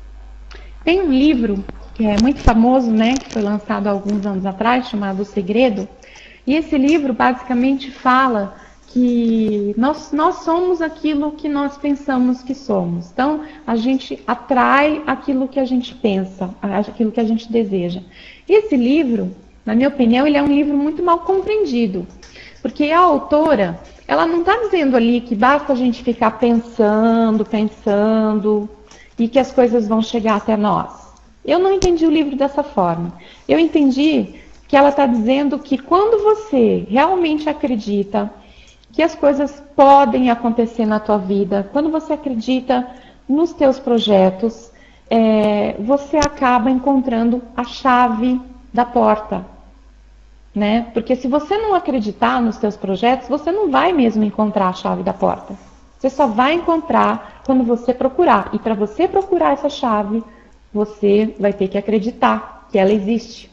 Tem um livro que é muito famoso, né, que foi lançado há alguns anos atrás, chamado O Segredo. E esse livro basicamente fala que nós somos aquilo que nós pensamos que somos. Então, a gente atrai aquilo que a gente pensa, aquilo que a gente deseja. E esse livro, na minha opinião, ele é um livro muito mal compreendido. Porque a autora, ela não está dizendo ali que basta a gente ficar pensando, e que as coisas vão chegar até nós. Eu não entendi o livro dessa forma. Eu entendi que ela está dizendo que quando você realmente acredita que as coisas podem acontecer na tua vida, quando você acredita nos teus projetos, você acaba encontrando a chave da porta, né? Porque se você não acreditar nos teus projetos, você não vai mesmo encontrar a chave da porta. Você só vai encontrar quando você procurar. E para você procurar essa chave, você vai ter que acreditar que ela existe.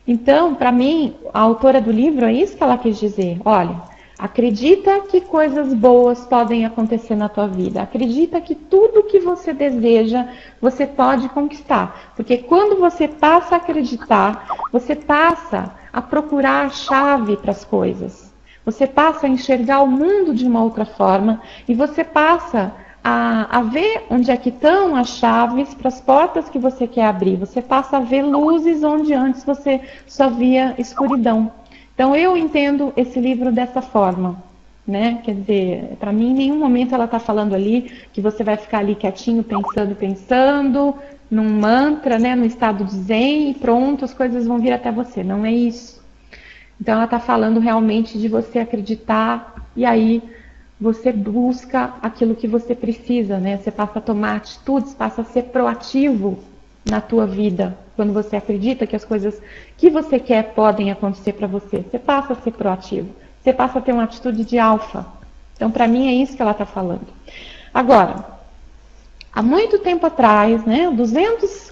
Então, para mim, a autora do livro é isso que ela quis dizer. Olha, acredita que coisas boas podem acontecer na tua vida. Acredita que tudo que você deseja, você pode conquistar. Porque quando você passa a acreditar, você passa a procurar a chave para as coisas. Você passa a enxergar o mundo de uma outra forma e você passa a ver onde é que estão as chaves para as portas que você quer abrir. Você passa a ver luzes onde antes você só via escuridão. Então eu entendo esse livro dessa forma, né? Quer dizer, para mim em nenhum momento ela está falando ali que você vai ficar ali quietinho pensando, num mantra, né? No estado de zen e pronto, as coisas vão vir até você. Não é isso. Então ela está falando realmente de você acreditar e aí você busca aquilo que você precisa, né? Você passa a tomar atitudes, passa a ser proativo na tua vida. Quando você acredita que as coisas que você quer podem acontecer para você, você passa a ser proativo. Você passa a ter uma atitude de alfa. Então, para mim, é isso que ela está falando. Agora, há muito tempo atrás, né,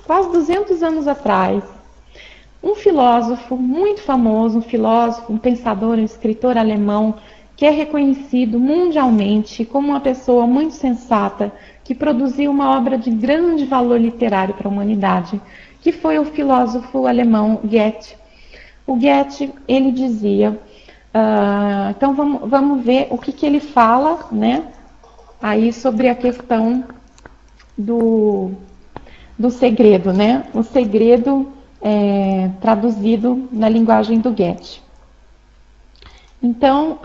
quase 200 anos atrás, um filósofo muito famoso, um pensador, um escritor alemão, que é reconhecido mundialmente como uma pessoa muito sensata, que produziu uma obra de grande valor literário para a humanidade, que foi o filósofo alemão Goethe. O Goethe, ele dizia, então vamos ver o que ele fala, né, aí sobre a questão do segredo, né? O segredo traduzido na linguagem do Goethe. Então,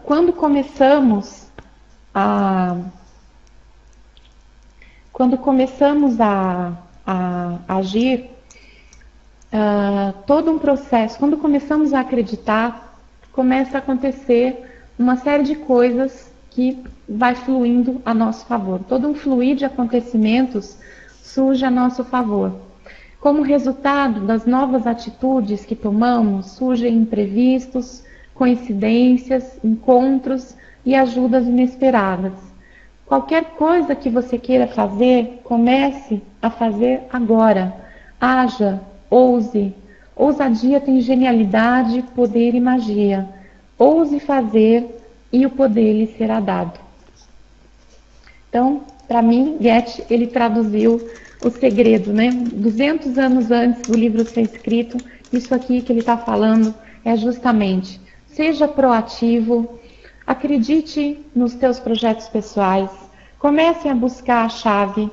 quando começamos a agir, todo um processo, quando começamos a acreditar, começa a acontecer uma série de coisas que vai fluindo a nosso favor. Todo um fluir de acontecimentos surge a nosso favor. Como resultado das novas atitudes que tomamos, surgem imprevistos, coincidências, encontros e ajudas inesperadas. Qualquer coisa que você queira fazer, comece a fazer agora. Haja, ouse. Ousadia tem genialidade, poder e magia. Ouse fazer e o poder lhe será dado. Então, para mim, Goethe, ele traduziu o segredo, né? 200 anos antes do livro ser escrito, isso aqui que ele está falando é justamente, seja proativo, acredite nos teus projetos pessoais, comece a buscar a chave.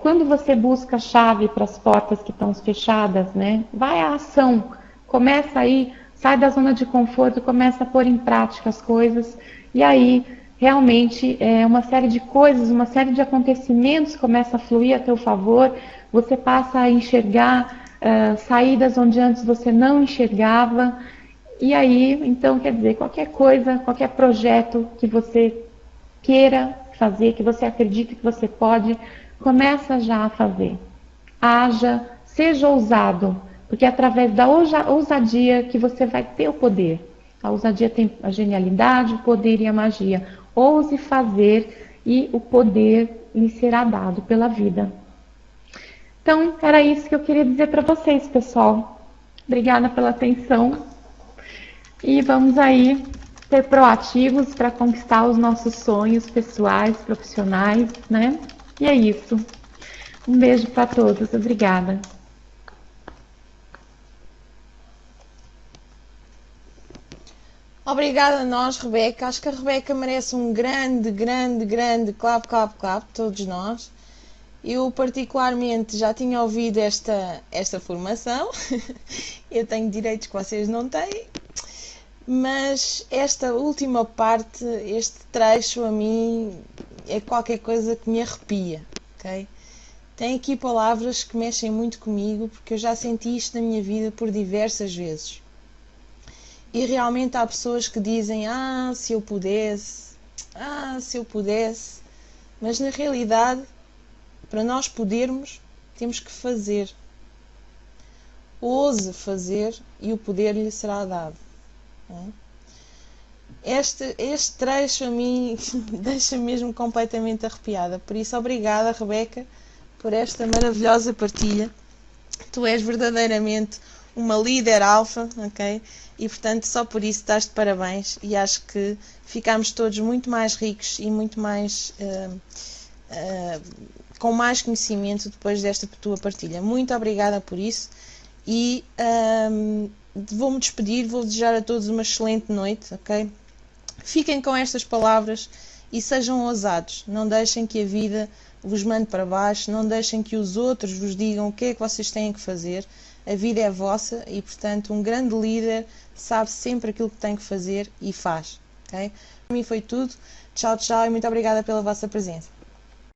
Quando você busca a chave para as portas que estão fechadas, né? Vai à ação, começa aí, sai da zona de conforto, começa a pôr em prática as coisas, e aí realmente uma série de coisas, uma série de acontecimentos começa a fluir a teu favor, você passa a enxergar saídas onde antes você não enxergava, e aí, então, quer dizer, qualquer coisa, qualquer projeto que você queira fazer, que você acredita que você pode, começa já a fazer. Haja, seja ousado, porque é através da ousadia que você vai ter o poder. A ousadia tem a genialidade, o poder e a magia. Ouse fazer e o poder lhe será dado pela vida. Então, era isso que eu queria dizer para vocês, pessoal. Obrigada pela atenção. E vamos aí ser proativos para conquistar os nossos sonhos pessoais, profissionais, né? E é isso. Um beijo para todos. Obrigada. Obrigada a nós, Rebeca. Acho que a Rebeca merece um grande clap, todos nós. Eu particularmente já tinha ouvido esta formação. Eu tenho direitos que vocês não têm. Mas esta última parte, este trecho a mim é qualquer coisa que me arrepia, ok? Tem aqui palavras que mexem muito comigo porque eu já senti isto na minha vida por diversas vezes. E realmente há pessoas que dizem, se eu pudesse, mas na realidade, para nós podermos, temos que fazer. Ouse fazer e o poder lhe será dado. Este trecho a mim deixa-me mesmo completamente arrepiada. Por isso, obrigada, Rebeca, por esta maravilhosa partilha. Tu és verdadeiramente uma líder alfa, ok? E portanto, só por isso estás de parabéns. E acho que ficámos todos muito mais ricos e muito mais com mais conhecimento depois desta tua partilha. Muito obrigada por isso. E vou-me despedir, vou desejar a todos uma excelente noite, ok? Fiquem com estas palavras e sejam ousados. Não deixem que a vida vos mande para baixo, não deixem que os outros vos digam o que é que vocês têm que fazer. A vida é vossa e, portanto, um grande líder sabe sempre aquilo que tem que fazer e faz, ok? Para mim foi tudo. Tchau, tchau e muito obrigada pela vossa presença.